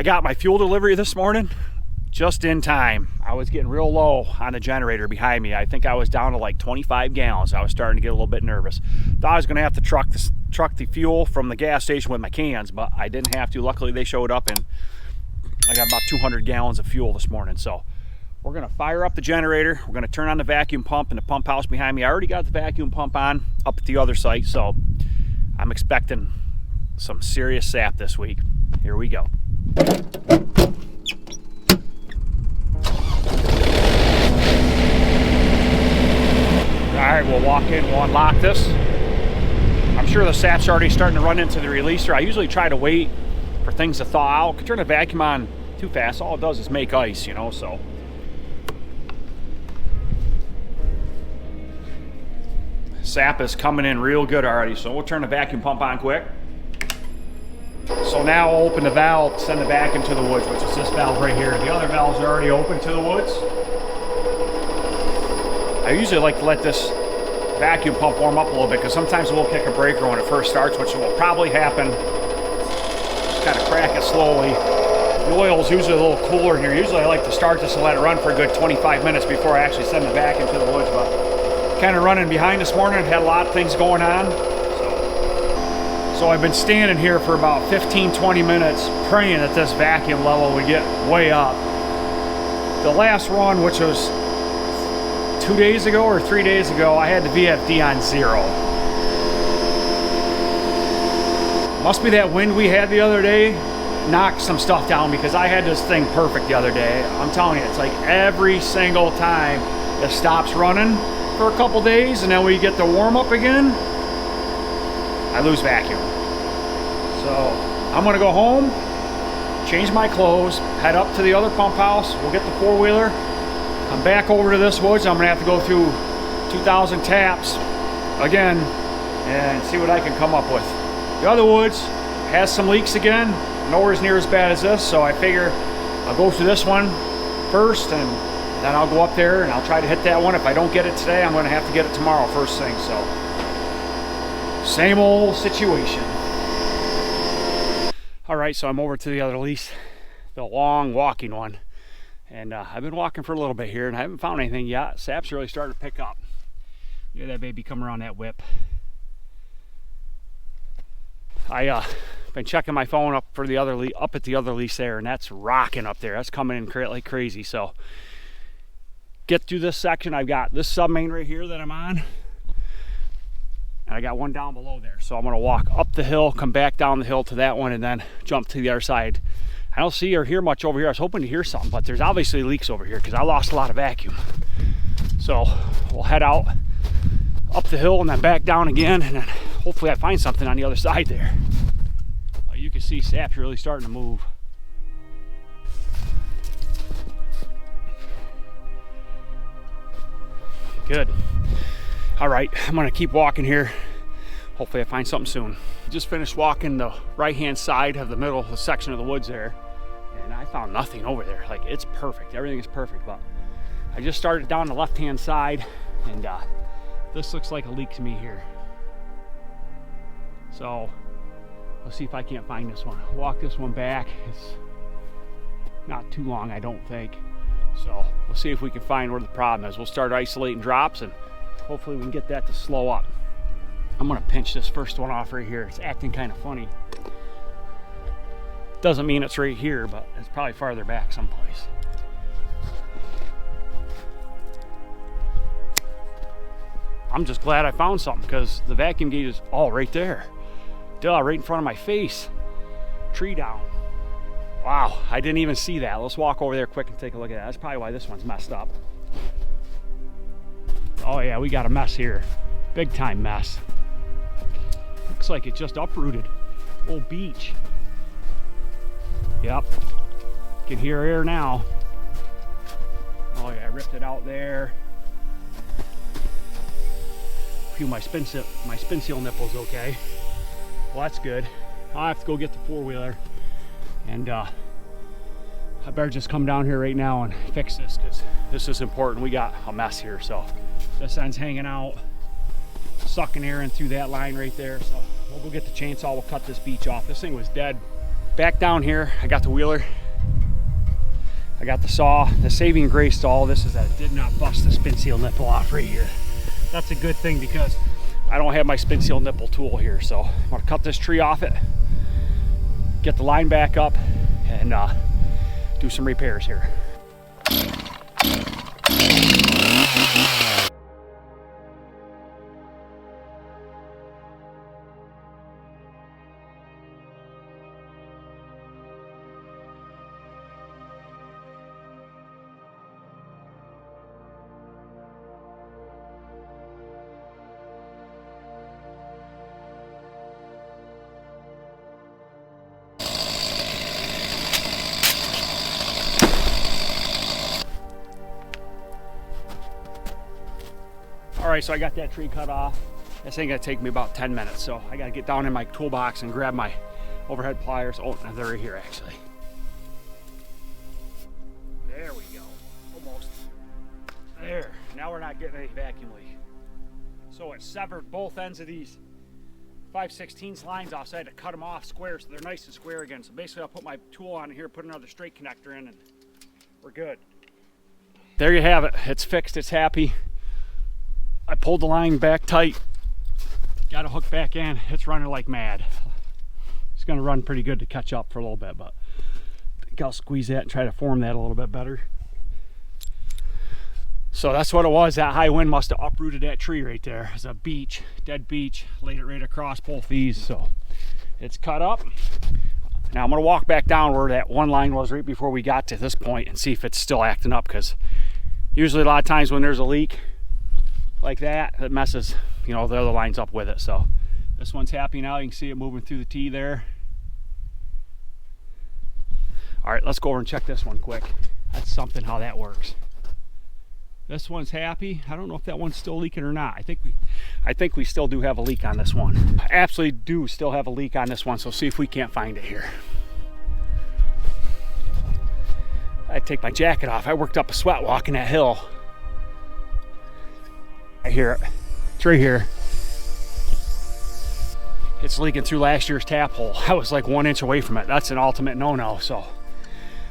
I got my fuel delivery this morning just in time. I was getting real low on the generator behind me. I think I was down to like 25 gallons. I was starting to get a little bit nervous. Thought I was gonna have to truck the fuel from the gas station with my cans, but I didn't have to. Luckily they showed up and I got about 200 gallons of fuel this morning. So we're gonna fire up the generator. We're gonna turn on the vacuum pump in the pump house behind me. I already got the vacuum pump on up at the other site, so I'm expecting some serious sap this week. Here we go. Alright, we'll walk in, we'll unlock this. I'm sure the sap's already starting to run into the releaser. I usually try to wait for things to thaw out. Could turn the vacuum on too fast. All it does is make ice, you know, so. Sap is coming in real good already, so we'll turn the vacuum pump on quick. So now I'll open the valve, send it back into the woods, which is this valve right here. The other valves are already open to the woods. I usually like to let this vacuum pump warm up a little bit because sometimes we'll kick a breaker when it first starts, which will probably happen. Just kind of crack it slowly. The oil is usually a little cooler in here. Usually I like to start this and let it run for a good 25 minutes before I actually send it back into the woods, but kind of running behind this morning. Had a lot of things going on. So I've been standing here for about 15-20 minutes praying that this vacuum level would get way up. The last run, which was 2 days ago or 3 days ago, I had the VFD on 0. Must be that wind we had the other day knocked some stuff down because I had this thing perfect the other day. I'm telling you, it's like every single time it stops running for a couple days and then we get the warm up again, I lose vacuum. So I'm gonna go home, change my clothes, head up to the other pump house. We'll get the four-wheeler, come back over to this woods. I'm gonna have to go through 2,000 taps again and see what I can come up with. The other woods has some leaks again, nowhere near as bad as this, so I figure I'll go through this one first and then I'll go up there and I'll try to hit that one. If I don't get it today, I'm gonna have to get it tomorrow first thing, so. Same old situation. All right, so I'm over to the other lease, the long walking one. And I've been walking for a little bit here and I haven't found anything yet. Sap's really starting to pick up. Look at that baby come around that whip. I been checking my phone up for the other up at the other lease there, and that's rocking up there. That's coming in like crazy. So get through this section. I've got this sub main right here that I'm on. And I got one down below there. So I'm gonna walk up the hill, come back down the hill to that one, and then jump to the other side. I don't see or hear much over here. I was hoping to hear something, but there's obviously leaks over here because I lost a lot of vacuum. So we'll head out up the hill and then back down again, and then hopefully I find something on the other side there. You can see sap's really starting to move. Good. All right, I'm gonna keep walking here. Hopefully I find something soon. Just finished walking the right-hand side of the middle section of the woods there, and I found nothing over there. Like, it's perfect, everything is perfect, but I just started down the left-hand side, and this looks like a leak to me here. So, let's see if I can't find this one. I'll walk this one back. It's not too long, I don't think. So, we'll see if we can find where the problem is. We'll start isolating drops, and hopefully we can get that to slow up. I'm gonna pinch this first one off right here. It's acting kind of funny. Doesn't mean it's right here, but it's probably farther back someplace. I'm just glad I found something because the vacuum gauge is all right there. Duh, right in front of my face. Tree down. Wow, I didn't even see that. Let's walk over there quick and take a look at that. That's probably why this one's messed up. Oh yeah, we got a mess here. Big time mess. Looks like it just uprooted. Old beech. Yep. Can hear air now. Oh yeah, I ripped it out there. Phew, my spin seal nipple's okay. Well, that's good. I'll have to go get the four-wheeler. And I better just come down here right now and fix this because this is important. We got a mess here, so this end's hanging out, sucking air in through that line right there. So we'll go get the chainsaw, we'll cut this beech off. This thing was dead Back down here, I got the wheeler. I got the saw. The saving grace to all this is that it did not bust the spin seal nipple off right here. That's a good thing because I don't have my spin seal nipple tool here. So I'm gonna cut this tree off it, get the line back up, and do some repairs here. All right, so I got that tree cut off. This ain't gonna take me about 10 minutes, so I gotta get down in my toolbox and grab my overhead pliers. Oh, no, they're right here actually. There we go, almost. There, now we're not getting any vacuum leak. So it severed both ends of these 5/16 lines off, so I had to cut them off square so they're nice and square again. So basically I'll put my tool on here, put another straight connector in, and we're good. There you have it, it's fixed, it's happy. I pulled the line back tight, got a hook back in, it's running like mad. It's gonna run pretty good to catch up for a little bit, but I think I'll squeeze that and try to form that a little bit better. So that's what it was. That high wind must have uprooted that tree right there. It's a beech, dead beech, laid it right across both these. So it's cut up. Now I'm gonna walk back down where that one line was right before we got to this point and see if it's still acting up, because usually a lot of times when there's a leak like that, it messes, you know, the other lines up with it. So this one's happy now. You can see it moving through the T there. All right, let's go over and check this one quick. That's something how that works. This one's happy. I don't know if that one's still leaking or not. I think we still do have a leak on this one. I absolutely do still have a leak on this one, so see if we can't find it here. I take my jacket off. I worked up a sweat walking that hill. I hear it. It's right here. It's leaking through last year's tap hole. I was like 1 inch away from it. That's an ultimate no-no, so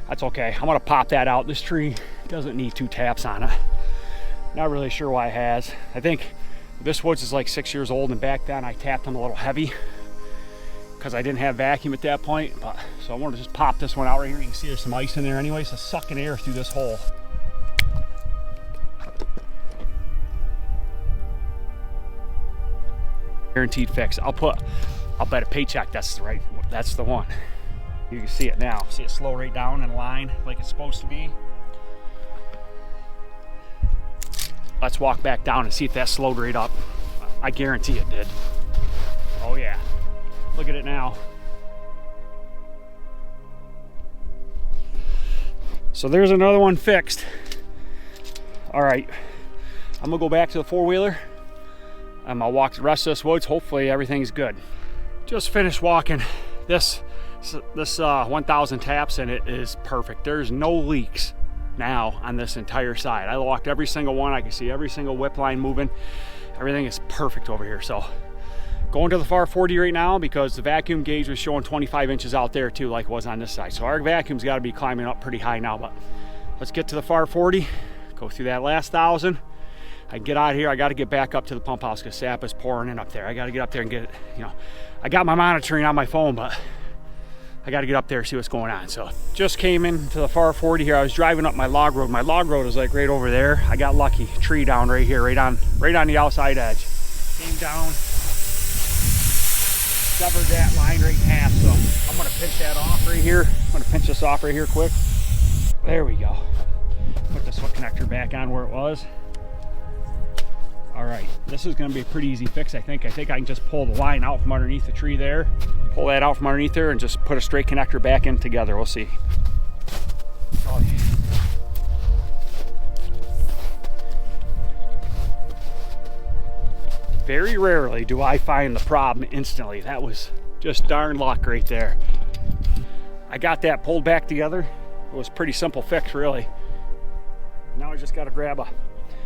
that's okay. I'm gonna pop that out. This tree doesn't need 2 taps on it. Not really sure why it has. I think this woods is like 6 years old, and back then I tapped them a little heavy because I didn't have vacuum at that point. But so I want to just pop this one out right here. You can see there's some ice in there anyway, so sucking air through this hole. Guaranteed fix. I'll bet a paycheck that's the one. You can see it now. See it slow right down in line like it's supposed to be. Let's walk back down and see if that slowed right up. I guarantee it did. Oh yeah, look at it now. So there's another one fixed. All right, I'm gonna go back to the 4-wheeler. I'll walk the rest of this woods. Hopefully everything's good. Just finished walking this 1,000 taps, and it is perfect. There's no leaks now on this entire side. I walked every single one. I can see every single whip line moving. Everything is perfect over here. So going to the far 40 right now because the vacuum gauge was showing 25 inches out there too, like it was on this side. So our vacuum's got to be climbing up pretty high now, but let's get to the far 40, go through that last 1,000. I can get out of here. I got to get back up to the pump house because sap is pouring in up there. I got to get up there and get it, you know, I got my monitoring on my phone, but I got to get up there and see what's going on. So just came into the far 40 here. I was driving up my log road. My log road is like right over there. I got lucky. Tree down right here, right on the outside edge. Came down, severed that line right in half. So I'm gonna pinch that off right here. I'm gonna pinch this off right here quick. There we go. Put this hook connector back on where it was. All right, this is gonna be a pretty easy fix, I think. I can just pull the line out from underneath the tree there, pull that out from underneath there, and just put a straight connector back in together. We'll see. Oh, yeah. Very rarely do I find the problem instantly. That was just darn luck right there. I got that pulled back together. It was a pretty simple fix, really. Now I just got to grab a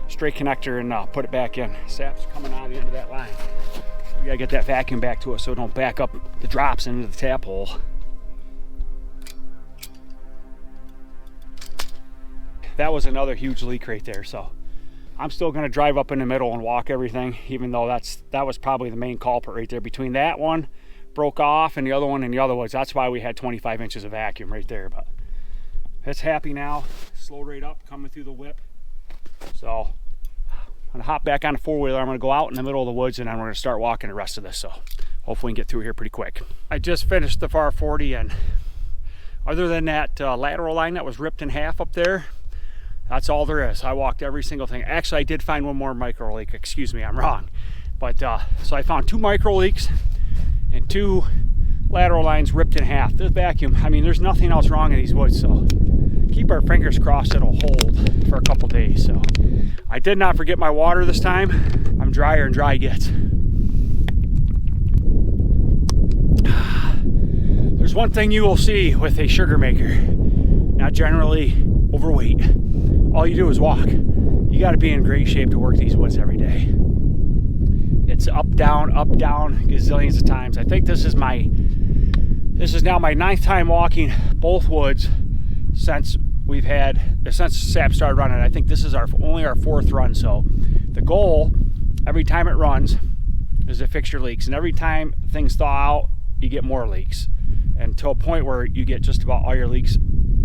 straight connector and put it back in. Sap's coming out of the end of that line. We gotta get that vacuum back to it so it don't back up the drops into the tap hole. that was another huge leak right there. So I'm still gonna drive up in the middle and walk everything, even though that was probably the main culprit right there. Between that one broke off and the other one in the other woods, that's why we had 25 inches of vacuum right there. But it's happy now. Slow rate up, coming through the whip. So I'm gonna hop back on the four-wheeler. I'm gonna go out in the middle of the woods and then we're gonna start walking the rest of this. So hopefully we can get through here pretty quick. I just finished the far 40, and other than that lateral line that was ripped in half up there, that's all there is. I walked every single thing. Actually, I did find one more micro leak. Excuse me, I'm wrong. But so I found 2 micro leaks and 2 lateral lines ripped in half. This vacuum, I mean, there's nothing else wrong in these woods, so keep our fingers crossed it'll hold for a couple days. So I did not forget my water this time. I'm drier and dry gets. There's one thing you will see with a sugar maker, not generally overweight. All you do is walk. You got to be in great shape to work these woods every day. It's up, down, gazillions of times. I think this is now my 9th time walking both woods since SAP started running. I think this is only our 4th run. So the goal every time it runs is to fix your leaks, and every time things thaw out, you get more leaks, and to a point where you get just about all your leaks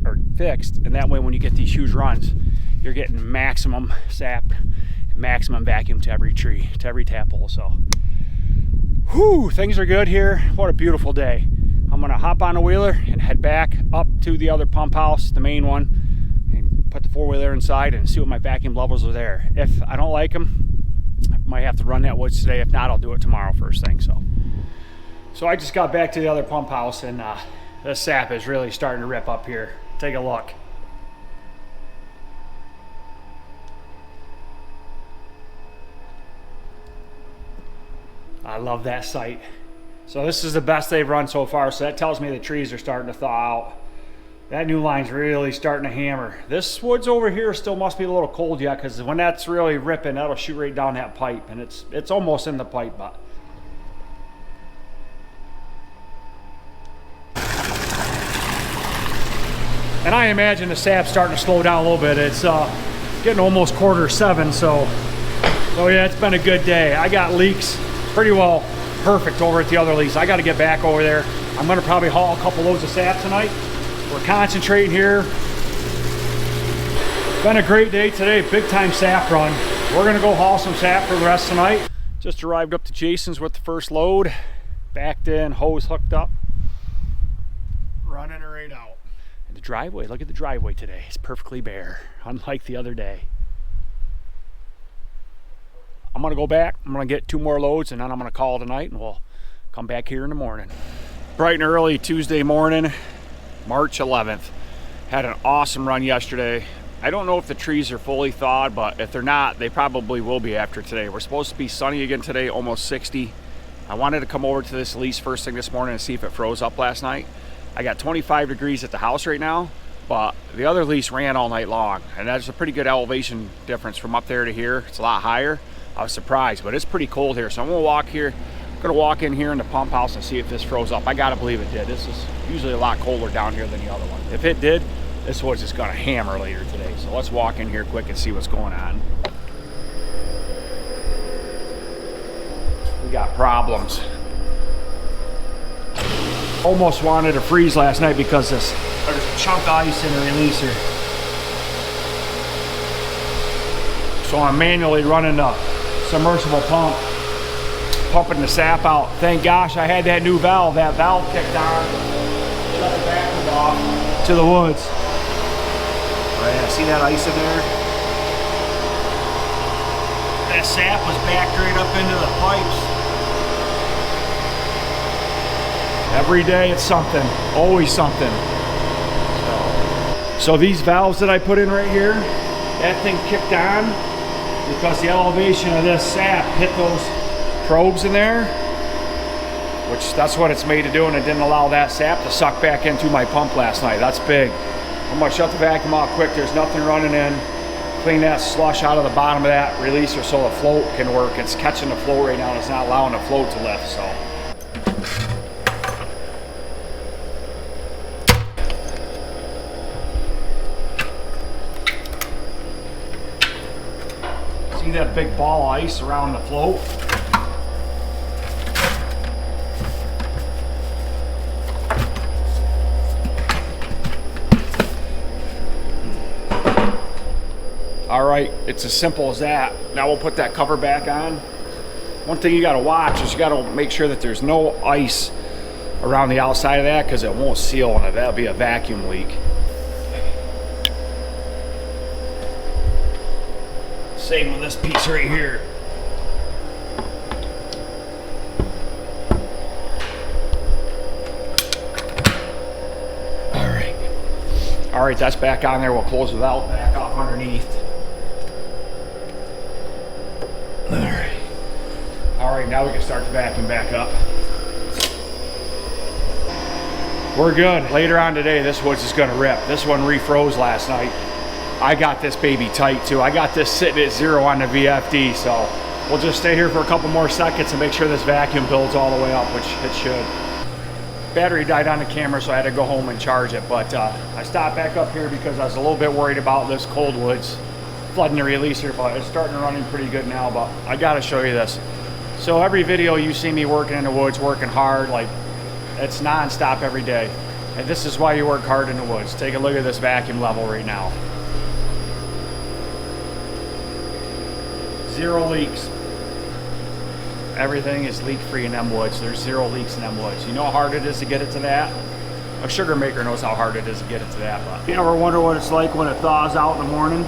are fixed. And that way, when you get these huge runs, you're getting maximum sap, maximum vacuum to every tree, to every tap hole. So whew, things are good here. What a beautiful day. I'm gonna hop on a wheeler and head back up to the other pump house, the main one, and put the 4-wheeler inside and see what my vacuum levels are there. If I don't like them, I might have to run that woods today. If not, I'll do it tomorrow first thing. So I just got back to the other pump house, and the sap is really starting to rip up here. Take a look. I love that sight. So this is the best they've run so far, so that tells me the trees are starting to thaw out. That new line's really starting to hammer. This woods over here still must be a little cold yet, because when that's really ripping, that'll shoot right down that pipe, and it's almost in the pipe. But and I imagine the sap's starting to slow down a little bit. It's getting almost 6:45, so yeah, it's been a good day. I got leaks pretty well perfect over at the other leaks. I got to get back over there. I'm going to probably haul a couple loads of sap tonight. We're concentrating here. Been a great day today, big time sap run. We're going to go haul some sap for the rest of the night. Just arrived up to Jason's with the first load. Backed in, hose hooked up. Running it right out. And the driveway, look at the driveway today. It's perfectly bare, unlike the other day. I'm gonna go back, I'm gonna get 2 more loads, and then I'm gonna call it a night, and we'll come back here in the morning. Bright and early Tuesday morning, March 11th. Had an awesome run yesterday. I don't know if the trees are fully thawed, but if they're not, they probably will be after today. We're supposed to be sunny again today, almost 60. I wanted to come over to this lease first thing this morning and see if it froze up last night. I got 25 degrees at the house right now, but the other lease ran all night long, and that's a pretty good elevation difference from up there to here. It's a lot higher. I was surprised, but it's pretty cold here. So I'm gonna walk here. I'm gonna walk in here in the pump house and see if this froze up. I gotta believe it did. This is usually a lot colder down here than the other one. If it did, this was just gonna hammer later today. So let's walk in here quick and see what's going on. We got problems. Almost wanted to freeze last night because there's a chunk of ice in the releaser. So I'm manually running the submersible pump, pumping the sap out. Thank gosh I had that new valve. That valve kicked on, shut the vacuum off to the woods. Oh yeah, see that ice in there? That sap was backed right up into the pipes. Every day it's something, always something. So these valves that I put in right here, that thing kicked on because the elevation of this sap hit those probes in there, which that's what it's made to do, and it didn't allow that sap to suck back into my pump last night. That's big. I'm gonna shut the vacuum out quick. There's nothing running in. Clean that slush out of the bottom of that releaser so the float can work. It's catching the flow right now and it's not allowing the float to lift, so. See that big ball of ice around the float? All right, it's as simple as that. Now we'll put that cover back on. One thing you gotta watch is you gotta make sure that there's no ice around the outside of that, because it won't seal on it. That'll be a vacuum leak. Same with this piece right here. All right, that's back on there. We'll close it out, back off underneath. All right, now we can start the vacuum back up. We're good. Later on today, this wood's just gonna rip. This one refroze last night. I got this baby tight too. I got this sitting at 0 on the VFD, so we'll just stay here for a couple more seconds and make sure this vacuum builds all the way up, which it should. Battery died on the camera, so I had to go home and charge it, but I stopped back up here because I was a little bit worried about this cold woods flooding the releaser, but it's starting to run pretty good now. But I gotta show you this. So every video you see me working in the woods, working hard, like it's non-stop every day. And this is why you work hard in the woods. Take a look at this vacuum level right now. 0 leaks. Everything is leak-free in them woods. There's 0 leaks in them woods. You know how hard it is to get it to that? A sugar maker knows how hard it is to get it to that. But you ever wonder what it's like when it thaws out in the morning?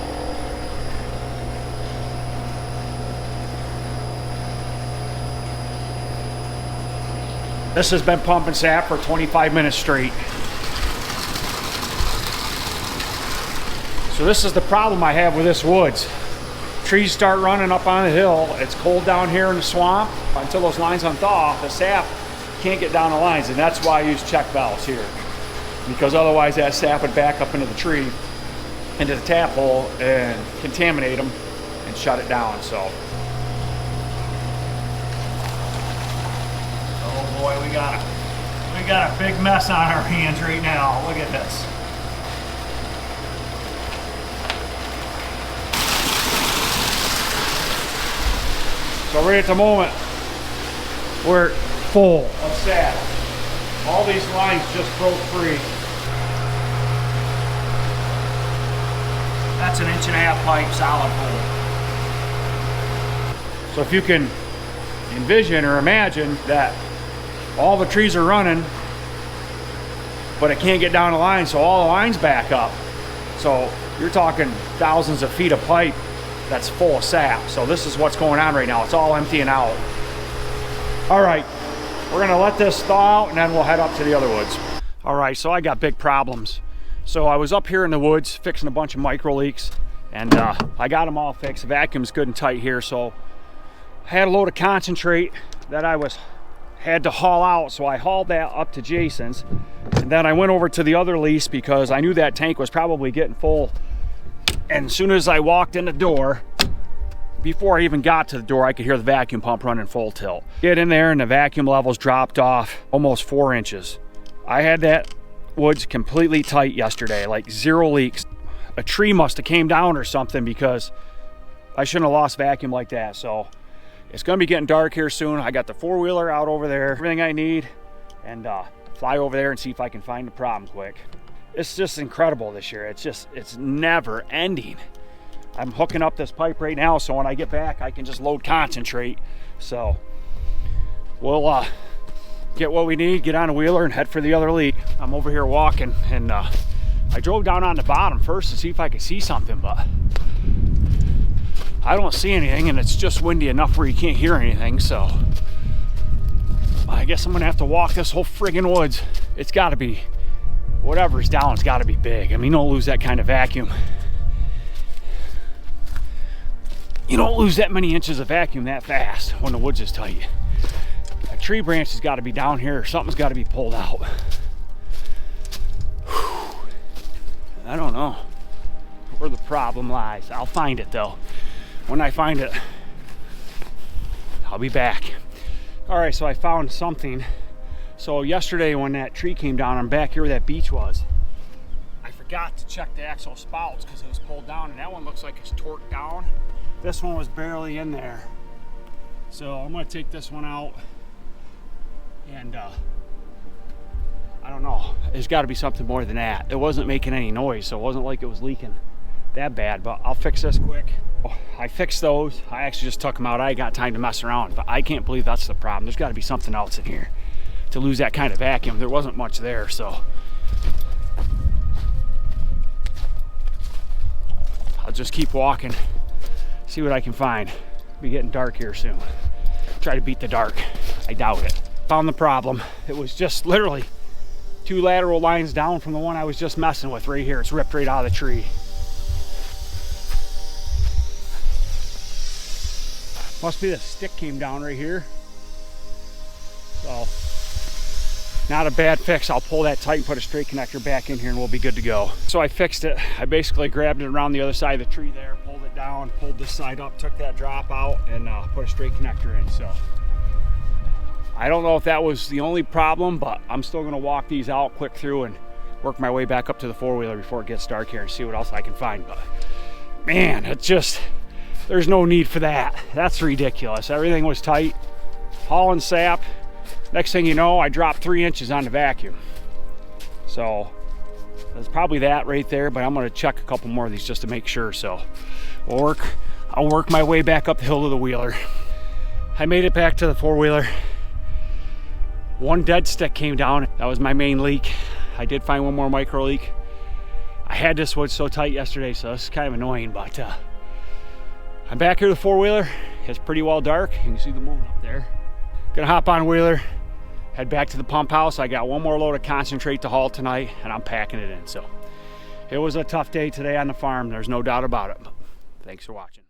This has been pumping sap for 25 minutes straight. So this is the problem I have with this woods. Trees start running up on the hill. It's cold down here in the swamp. Until those lines unthaw, the sap can't get down the lines, and that's why I use check valves here. Because otherwise that sap would back up into the tree, into the tap hole, and contaminate them and shut it down. So, oh boy, we got a big mess on our hands right now. Look at this. So right at the moment, we're full of sap. All these lines just broke free. That's an 1.5 inch pipe, solid full. So if you can envision or imagine that all the trees are running, but it can't get down the line, so all the lines back up. So you're talking thousands of feet of pipe that's full of sap. So this is what's going on right now. It's all emptying out. All right, we're gonna let this thaw out and then we'll head up to the other woods. All right, so I got big problems. So I was up here in the woods fixing a bunch of micro leaks, and I got them all fixed. The vacuum's good and tight here. So I had a load of concentrate that I had to haul out. So I hauled that up to Jason's, and then I went over to the other lease because I knew that tank was probably getting full. And as soon as I walked in the door, before I even got to the door, I could hear the vacuum pump running full tilt. Get in there and the vacuum levels dropped off almost 4 inches. I had that woods completely tight yesterday, like 0 leaks. A tree must have came down or something, because I shouldn't have lost vacuum like that. So it's gonna be getting dark here soon. I got the 4-wheeler out over there, everything I need, and fly over there and see if I can find the problem quick. It's just incredible this year. It's never ending. I'm hooking up this pipe right now, so when I get back, I can just load concentrate. So we'll get what we need, get on a wheeler, and head for the other leak. I'm over here walking, and I drove down on the bottom first to see if I could see something, but I don't see anything, and it's just windy enough where you can't hear anything. So I guess I'm gonna have to walk this whole friggin' woods. It's gotta be, whatever's down, it's gotta be big. I mean, you don't lose that kind of vacuum. You don't lose that many inches of vacuum that fast when the woods is tight. A tree branch has got to be down here, or something's got to be pulled out. Whew. I don't know where the problem lies. I'll find it though. When I find it, I'll be back. All right, so I found something. So yesterday when that tree came down, I'm back here where that beach was. I forgot to check the axle spouts because it was pulled down, and that one looks like it's torqued down. This one was barely in there. So I'm gonna take this one out and I don't know. There's gotta be something more than that. It wasn't making any noise, so it wasn't like it was leaking that bad, but I'll fix this quick. Oh, I fixed those. I actually just took them out. I ain't got time to mess around, but I can't believe that's the problem. There's gotta be something else in here to lose that kind of vacuum. There wasn't much there, so. I'll just keep walking, see what I can find. It'll be getting dark here soon. Try to beat the dark. I doubt it. Found the problem. It was just literally 2 lateral lines down from the one I was just messing with right here. It's ripped right out of the tree. Must be the stick came down right here. So, not a bad fix. I'll pull that tight and put a straight connector back in here and we'll be good to go. So I fixed it. I basically grabbed it around the other side of the tree there, pulled it down, pulled this side up, took that drop out, and put a straight connector in. So I don't know if that was the only problem, but I'm still gonna walk these out, click through, and work my way back up to the 4-wheeler before it gets dark here and see what else I can find. But man, it just, there's no need for that. That's ridiculous. Everything was tight, hauling sap. Next thing you know, I dropped 3 inches on the vacuum. So that's probably that right there, but I'm gonna check a couple more of these just to make sure. So I'll work my way back up the hill to the wheeler. I made it back to the 4-wheeler. 1 dead stick came down. That was my main leak. I did find 1 more micro leak. I had this wood so tight yesterday, so it's kind of annoying, but I'm back here to the 4-wheeler. It's pretty well dark. You can see the moon up there. Gonna hop on wheeler, head back to the pump house. I got 1 more load of concentrate to haul tonight, and I'm packing it in. So it was a tough day today on the farm. There's no doubt about it. Thanks for watching.